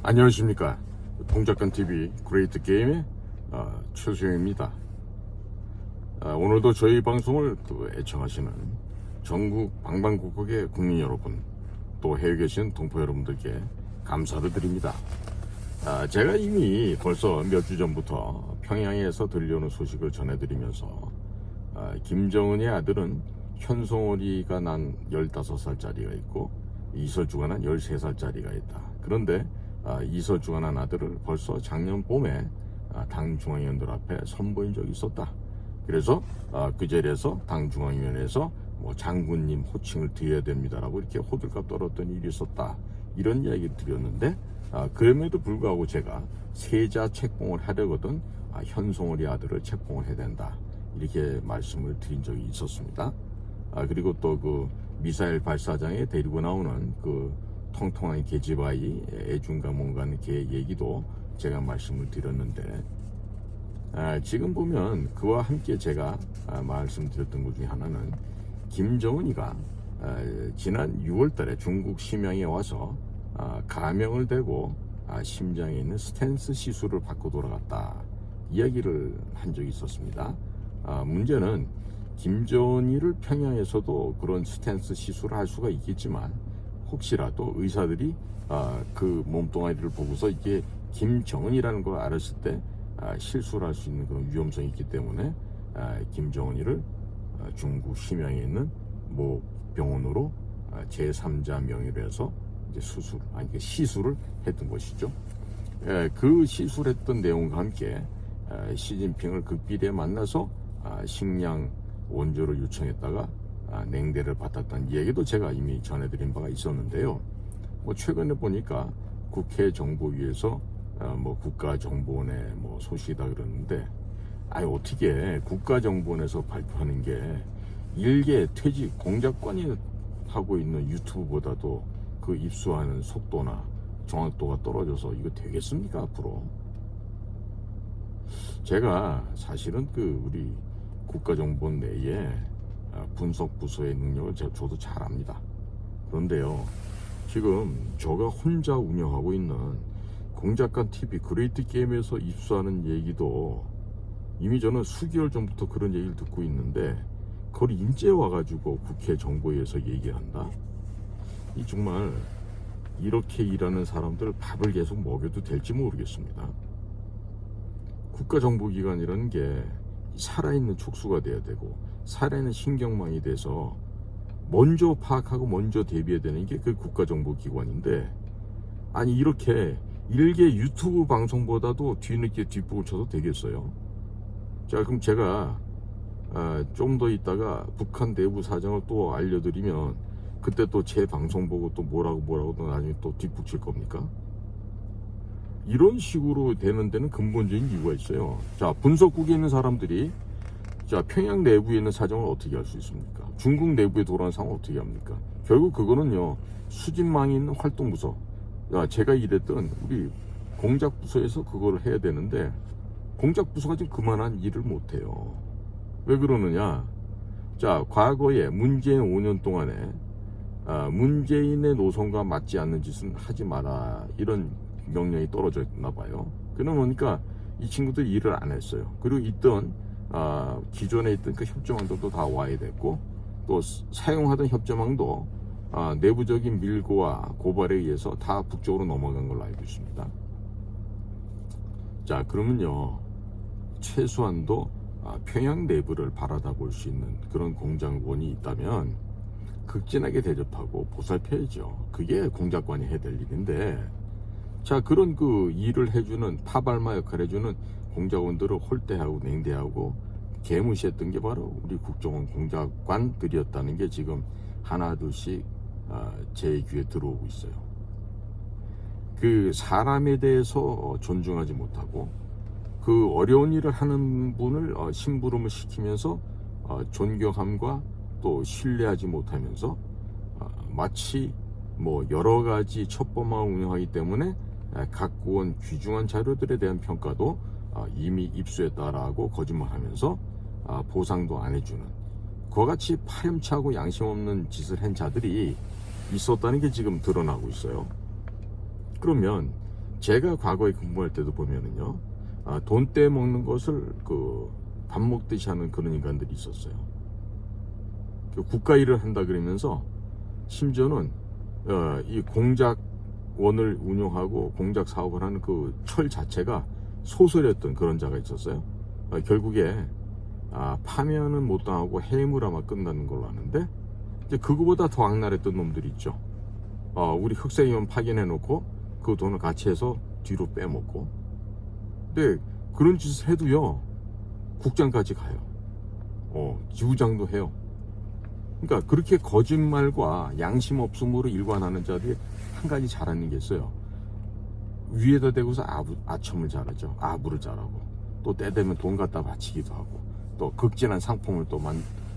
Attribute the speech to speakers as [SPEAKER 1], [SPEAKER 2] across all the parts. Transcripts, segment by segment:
[SPEAKER 1] 안녕하십니까. 동작관TV 그레이트 게임의 최수영입니다. 오늘도 저희 방송을 또 애청하시는 전국 방방곡곡의 국민 여러분, 또 해외 계신 동포 여러분들께 감사를 드립니다. 제가 이미 벌써 몇 주 전부터 평양에서 들려오는 소식을 전해드리면서 김정은의 아들은 현송월이가 난 15살짜리가 있고 이설주가 난 13살짜리가 있다. 그런데 이설주가 난 아들을 벌써 작년 봄에 당 중앙위원들 앞에 선보인 적이 있었다. 그래서 그 자리에서 당 중앙위원회에서 장군님 호칭을 드려야 됩니다라고 이렇게 호들갑 떨었던 일이 있었다. 이런 이야기를 드렸는데 그럼에도 불구하고 제가 세자 책봉을 하려거든 현송월이 아들을 책봉을 해야 된다. 이렇게 말씀을 드린 적이 있었습니다. 그리고 또 그 미사일 발사장에 데리고 나오는 그 통통한 계집아이 애중가 뭔가 걔 얘기도 제가 말씀을 드렸는데 지금 보면 그와 함께 제가 말씀드렸던 것 중에 하나는 김정은이가 지난 6월달에 중국 심양에 와서 가명을 대고 심장에 있는 스텐스 시술을 받고 돌아갔다 이야기를 한 적이 있었습니다. 문제는 김정은이를 평양에서도 그런 스텐스 시술을 할 수가 있겠지만 혹시라도 의사들이 그 몸뚱아리를 보고서 이게 김정은이라는 걸 알았을 때 실수를 할 수 있는 그런 위험성이 있기 때문에 김정은이를 중국 심양에 있는 모 병원으로 제3자 명의로 해서 이제 시술을 했던 것이죠. 그 시술했던 내용과 함께 시진핑을 극비리에 만나서 식량 원조를 요청했다가 냉대를 받았다는 이야기도 제가 이미 전해드린 바가 있었는데요. 최근에 보니까 국회 정보위에서 국가정보원의 소식이다 그러는데 어떻게 국가정보원에서 발표하는 게 일개 퇴직 공작관이 하고 있는 유튜브보다도 그 입수하는 속도나 정확도가 떨어져서 이거 되겠습니까 앞으로? 제가 사실은 우리 국가정보원 내에 분석부서의 능력을 저도 잘 압니다. 그런데요, 지금 저가 혼자 운영하고 있는 공작관TV 그레이트 게임에서 입수하는 얘기도 이미 저는 수개월 전부터 그런 얘기를 듣고 있는데 그걸 인제 와가지고 국회 정보위에서 얘기한다? 이 정말 이렇게 일하는 사람들 밥을 계속 먹여도 될지 모르겠습니다. 국가정보기관이라는 게 살아있는 촉수가 돼야 되고 살아있는 신경망이 돼서 먼저 파악하고 먼저 대비해야 되는 게 그 국가정보기관인데 이렇게 일개 유튜브 방송보다도 뒤늦게 뒷북을 쳐도 되겠어요? 자, 그럼 제가 좀 더 있다가 북한 내부 사정을 또 알려드리면 그때 또 제 방송 보고 또 뭐라고 또 나중에 또 뒷북 칠 겁니까? 이런 식으로 되는 데는 근본적인 이유가 있어요. 자, 분석국에 있는 사람들이 평양 내부에 있는 사정을 어떻게 할 수 있습니까? 중국 내부에 돌아오는 상황을 어떻게 합니까? 결국 그거는요, 수진망이 있는 활동부서, 제가 일했던 우리 공작부서에서 그거를 해야 되는데 공작부서가 지금 그만한 일을 못해요. 왜 그러느냐? 자, 과거에 문재인 5년 동안에 문재인의 노선과 맞지 않는 짓은 하지 마라 이런 명령이 떨어졌나 봐요. 그러니까 이 친구들이 일을 안 했어요. 그리고 있던 기존에 있던 그 협조망들도 다 와야 됐고 또 사용하던 협조망도 내부적인 밀고와 고발에 의해서 다 북쪽으로 넘어간 걸로 알고 있습니다. 자, 그러면요, 최소한도 평양 내부를 바라다 볼 수 있는 그런 공작원이 있다면 극진하게 대접하고 보살펴야죠. 그게 공작관이 해야 될 일인데, 자, 그런 그 일을 해주는 파발마 역할을 해주는 공작원들을 홀대하고 냉대하고 개무시했던 게 바로 우리 국정원 공작관들이었다는 게 지금 하나 둘씩 제 귀에 들어오고 있어요. 그 사람에 대해서 존중하지 못하고 그 어려운 일을 하는 분을 심부름을 시키면서 존경함과 또 신뢰하지 못하면서 마치 여러 가지 첩보망을 운영하기 때문에 갖고 온 귀중한 자료들에 대한 평가도 이미 입수했다라고 거짓말하면서 보상도 안 해주는 그와 같이 파렴치하고 양심 없는 짓을 한 자들이 있었다는 게 지금 드러나고 있어요. 그러면 제가 과거에 근무할 때도 보면은요, 돈 떼먹는 것을 밥 먹듯이 하는 그런 인간들이 있었어요. 국가 일을 한다 그러면서 심지어는 이 공작원을 운영하고 공작 사업을 하는 그 철 자체가 소설이었던 그런 자가 있었어요. 결국에 파면은 못 당하고 해임을 아마 끝나는 걸로 아는데, 이제 그거보다 더 악랄했던 놈들이 있죠. 우리 흑색의원 파견해놓고 그 돈을 같이 해서 뒤로 빼먹고. 근데 그런 짓을 해도요, 국장까지 가요. 지부장도 해요. 그러니까 그렇게 거짓말과 양심 없음으로 일관하는 자들이 한 가지 잘하는 게 있어요. 위에다 대고서 아첨을 잘하죠. 아부를 잘하고, 또 때 되면 돈 갖다 바치기도 하고, 또 극진한 상품을 또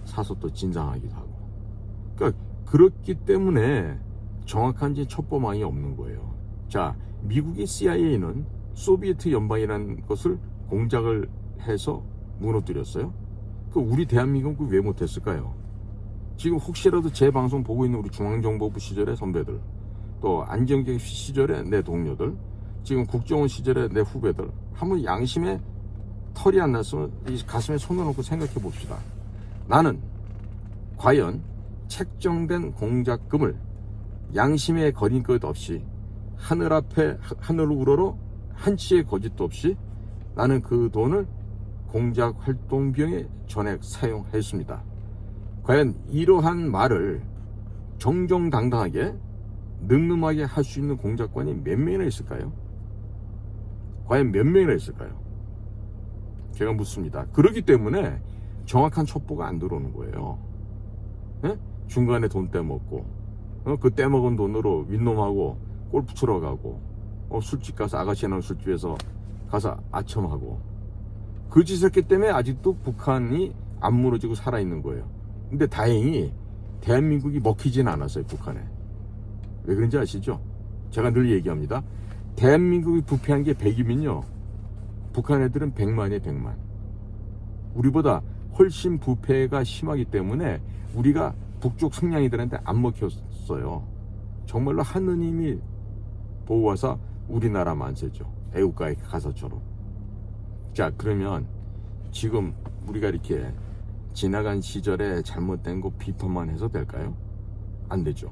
[SPEAKER 1] 사서 또 진상하기도 하고. 그러니까 그렇기 때문에 정확한 첩보망이 없는 거예요. 자, 미국의 CIA는 소비에트 연방이라는 것을 공작을 해서 무너뜨렸어요. 우리 대한민국은 왜 못했을까요? 지금 혹시라도 제 방송 보고 있는 우리 중앙정보부 시절의 선배들, 또 안정경 시절의 내 동료들, 지금 국정원 시절의 내 후배들, 한번 양심에 털이 안 났으면 이 가슴에 손을 얹고 생각해 봅시다. 나는 과연 책정된 공작금을 양심에 거린 것 없이, 하늘 앞에 하늘 우러러 한치의 거짓도 없이 나는 그 돈을 공작 활동 비용에 전액 사용했습니다. 과연 이러한 말을 정정당당하게 늠름하게 할 수 있는 공작관이 몇 명이나 있을까요? 과연 몇 명이나 있을까요? 제가 묻습니다. 그렇기 때문에 정확한 첩보가 안 들어오는 거예요. 네? 중간에 돈 떼먹고, 그 떼먹은 돈으로 윗놈하고 골프 치러 가고, 술집 가서 아가씨 나는 술집에서 가서 아첨하고, 그 짓을 했기 때문에 아직도 북한이 안 무너지고 살아있는 거예요. 근데 다행히 대한민국이 먹히진 않았어요, 북한에. 왜 그런지 아시죠? 제가 늘 얘기합니다. 대한민국이 부패한 게 100이면요, 북한 애들은 100만이에요, 100만. 우리보다 훨씬 부패가 심하기 때문에 우리가 북쪽 성냥이들한테 안 먹혔어요. 정말로 하느님이 보호하사 우리나라 만세죠. 애국가의 가사처럼. 자, 그러면 지금 우리가 이렇게 지나간 시절에 잘못된 거 비판만 해서 될까요? 안 되죠.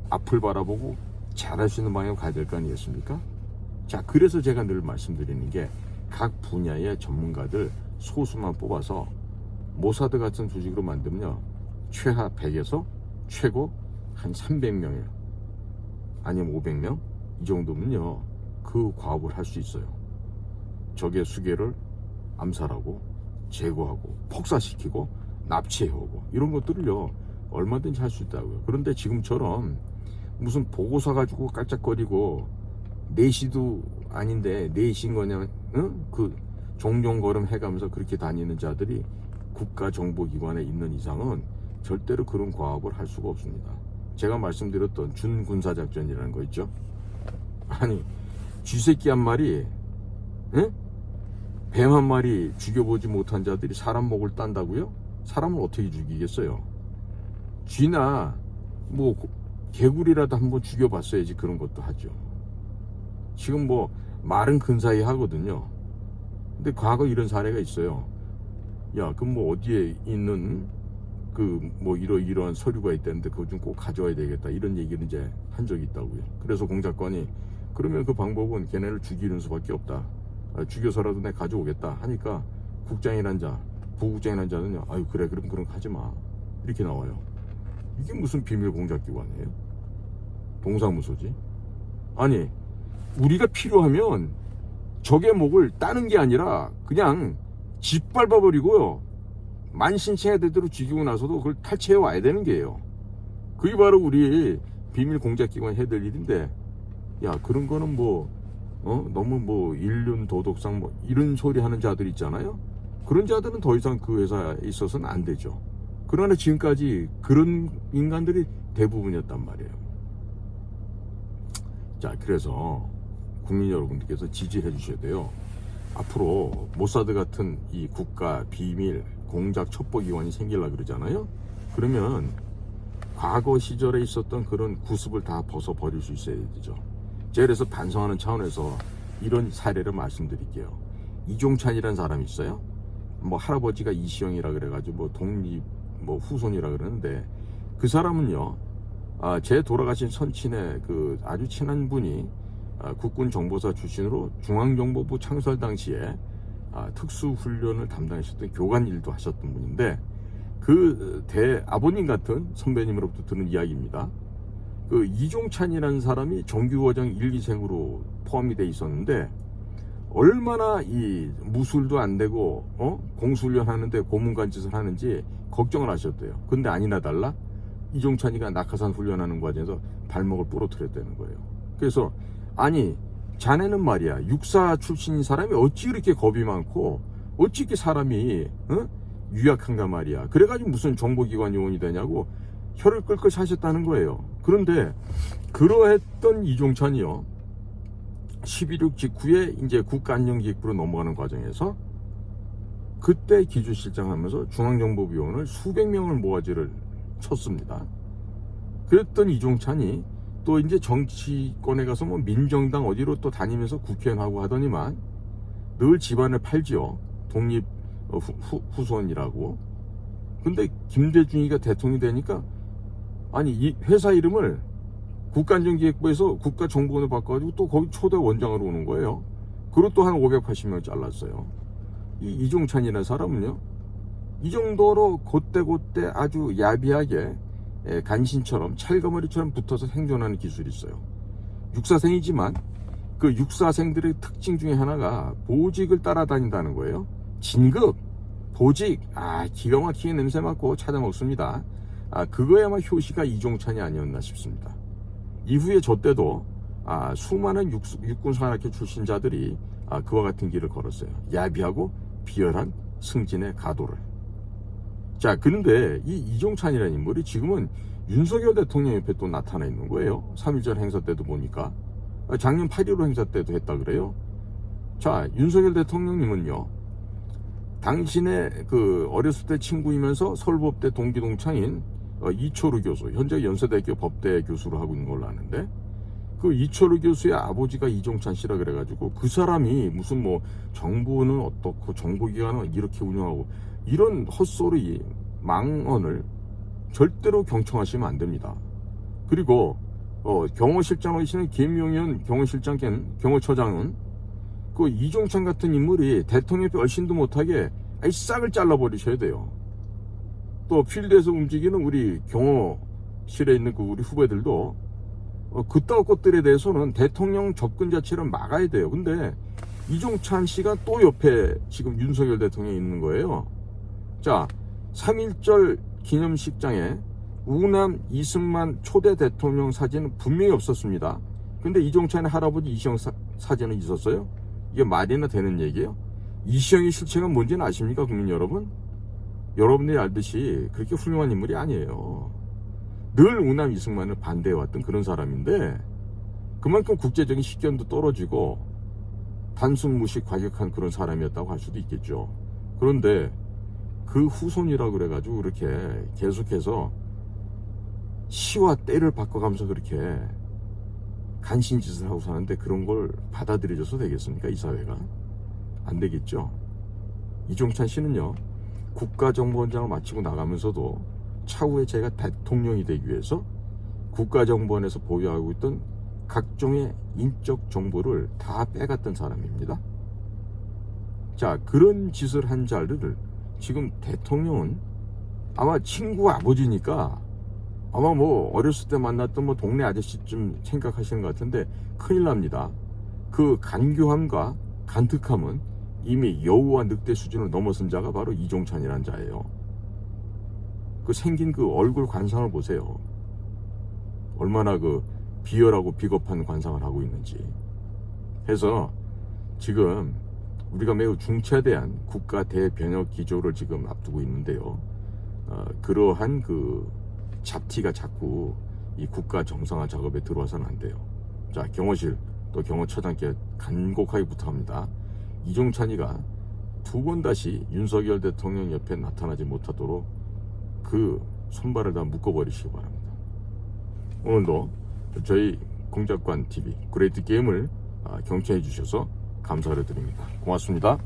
[SPEAKER 1] 앞을 바라보고 잘할 수 있는 방향으로 가야 될 거 아니겠습니까? 자, 그래서 제가 늘 말씀드리는 게, 각 분야의 전문가들 소수만 뽑아서 모사드 같은 조직으로 만들면 최하 100에서 최고 한 300명이에요. 아니면 500명? 이 정도면요, 그 과업을 할 수 있어요. 적의 수계를 암살하고 제거하고 폭사시키고 납치해오고, 이런 것들을요 얼마든지 할 수 있다고요. 그런데 지금처럼 무슨 보고서 가지고 깔짝거리고 4시도 아닌데 4시인 거냐, 그 종종걸음 해가면서 그렇게 다니는 자들이 국가정보기관에 있는 이상은 절대로 그런 과업을 할 수가 없습니다. 제가 말씀드렸던 준군사작전이라는 거 있죠. 아니, 쥐새끼 한 마리, 뱀 한 마리 죽여보지 못한 자들이 사람 목을 딴다고요? 사람을 어떻게 죽이겠어요? 쥐나 뭐 개구리라도 한번 죽여봤어야지 그런 것도 하죠. 지금 뭐 말은 근사히 하거든요. 근데 과거 이런 사례가 있어요. 야, 그럼 뭐 어디에 있는 뭐 이러한 서류가 있다는데 그거 좀 꼭 가져와야 되겠다, 이런 얘기를 이제 한 적이 있다고요. 그래서 공작관이 그러면 그 방법은 걔네를 죽이는 수밖에 없다. 죽여서라도 내가 가져오겠다 하니까 국장이란 자, 부국장이란 자는요, 아유 그래, 그럼 그런 거 하지 마, 이렇게 나와요. 이게 무슨 비밀 공작기관이에요? 동사무소지. 아니, 우리가 필요하면 적의 목을 따는 게 아니라 그냥 짓밟아버리고요, 만신창이대로 죽이고 나서도 그걸 탈취해 와야 되는 게예요. 그게 바로 우리 비밀 공작기관이 해야 될 일인데, 야, 그런 거는 뭐 너무 뭐 인륜 도덕상 뭐 이런 소리 하는 자들 있잖아요. 그런 자들은 더 이상 그 회사에 있어서는 안 되죠. 그러나 지금까지 그런 인간들이 대부분이었단 말이에요. 자, 그래서 국민 여러분들께서 지지해 주셔야 돼요. 앞으로 모사드 같은 이 국가 비밀 공작 첩보기관이 생기려고 그러잖아요. 그러면 과거 시절에 있었던 그런 구습을 다 벗어버릴 수 있어야 되죠. 제가 그래서 반성하는 차원에서 이런 사례를 말씀드릴게요. 이종찬이라는 사람이 있어요. 뭐 할아버지가 이시영이라 그래가지고 뭐 독립 뭐 후손이라 그러는데, 그 사람은요, 제 돌아가신 선친의 그 아주 친한 분이 국군 정보사 출신으로 중앙정보부 창설 당시에 특수훈련을 담당하셨던 교관 일도 하셨던 분인데, 그 아버님 같은 선배님으로부터 들은 이야기입니다. 그 이종찬이라는 사람이 정규과정 1, 2생으로 포함이 돼 있었는데, 얼마나 이 무술도 안 되고 공수훈련 하는데 고문관 짓을 하는지 걱정을 하셨대요. 근데 아니나 달라 이종찬이가 낙하산 훈련하는 과정에서 발목을 부러뜨렸다는 거예요. 그래서 아니, 자네는 말이야, 육사 출신인 사람이 어찌 이렇게 겁이 많고 어찌 이렇게 사람이 유약한가 말이야. 그래가지고 무슨 정보기관 요원이 되냐고 혀를 끌끌 사셨다는 거예요. 그런데 그러했던 이종찬이요, 11.6 직후에 이제 국가안전기획부로 넘어가는 과정에서 그때 기주실장 하면서 중앙정보부요원을 수백 명을 모아지를 쳤습니다. 그랬던 이종찬이 또 이제 정치권에 가서 뭐 민정당 어디로 또 다니면서 국회의원하고 하더니만 늘 집안을 팔지요. 독립 후손이라고. 근데 김대중이가 대통령이 되니까 아니, 이 회사 이름을 국가안전기획부에서 국가정보원을 바꿔가지고 또 거기 초대 원장으로 오는 거예요. 그리고 또 한 580명 잘랐어요. 이 이종찬이라는 사람은요, 이 정도로 곧대곧대 아주 야비하게 간신처럼 찰거머리처럼 붙어서 생존하는 기술이 있어요. 육사생이지만 그 육사생들의 특징 중에 하나가 보직을 따라다닌다는 거예요. 진급, 보직, 기가 막히게 냄새 맡고 찾아 먹습니다. 그거에 아마 효시가 이종찬이 아니었나 싶습니다. 이후에 저 때도 수많은 육군 산악회 출신자들이 그와 같은 길을 걸었어요. 야비하고 비열한 승진의 가도를. 자, 그런데 이 이종찬이라는 인물이 지금은 윤석열 대통령 옆에 또 나타나 있는 거예요. 3.1절 행사 때도 보니까. 작년 8.15 행사 때도 했다 그래요. 자, 윤석열 대통령님은요, 당신의 그 어렸을 때 친구이면서 서울법대 동기동창인 이철우 교수, 현재 연세대학교 법대 교수로 하고 있는 걸로 아는데, 그 이철우 교수의 아버지가 이종찬 씨라 그래가지고 그 사람이 무슨 뭐 정부는 어떻고 정보기관은 이렇게 운영하고 이런 헛소리 망언을 절대로 경청하시면 안 됩니다. 그리고 경호실장으로 계시는 김용현 경호처장은 그 이종찬 같은 인물이 대통령 옆에 얼씬도 못하게 싹을 잘라버리셔야 돼요. 또 필드에서 움직이는 우리 경호실에 있는 그 우리 후배들도 그따위 것들에 대해서는 대통령 접근 자체를 막아야 돼요. 근데 이종찬 씨가 또 옆에 지금 윤석열 대통령이 있는 거예요. 자, 3.1절 기념식장에 우남 이승만 초대 대통령 사진은 분명히 없었습니다. 근데 이종찬의 할아버지 이시영 사진은 있었어요? 이게 말이나 되는 얘기예요? 이시영의 실체가 뭔지는 아십니까, 국민 여러분? 여러분들이 알듯이 그렇게 훌륭한 인물이 아니에요. 늘 우남 이승만을 반대해왔던 그런 사람인데, 그만큼 국제적인 식견도 떨어지고 단순 무식 과격한 그런 사람이었다고 할 수도 있겠죠. 그런데 그 후손이라고 그래가지고 그렇게 계속해서 시와 때를 바꿔가면서 그렇게 간신짓을 하고 사는데 그런 걸 받아들여줘서 되겠습니까, 이 사회가? 안 되겠죠. 이종찬 씨는요, 국가정보원장을 마치고 나가면서도 차후에 제가 대통령이 되기 위해서 국가정보원에서 보유하고 있던 각종의 인적 정보를 다 빼갔던 사람입니다. 자, 그런 짓을 한 자를 지금 대통령은 아마 친구 아버지니까 아마 뭐 어렸을 때 만났던 뭐 동네 아저씨쯤 생각하시는 것 같은데 큰일 납니다. 그 간교함과 간특함은 이미 여우와 늑대 수준을 넘어선 자가 바로 이종찬이라는 자예요. 그 생긴 그 얼굴 관상을 보세요. 얼마나 그 비열하고 비겁한 관상을 하고 있는지. 해서 지금 우리가 매우 중차대한 국가 대변혁 기조를 지금 앞두고 있는데요. 그러한 그 잡티가 자꾸 이 국가 정상화 작업에 들어와서는 안 돼요. 자, 경호실 또 경호처장께 간곡하게 부탁합니다. 이종찬이가 두 번 다시 윤석열 대통령 옆에 나타나지 못하도록 그 손발을 다 묶어버리시기 바랍니다. 오늘도 저희 공작관 TV 그레이트 게임을 경청해 주셔서 감사를 드립니다. 고맙습니다.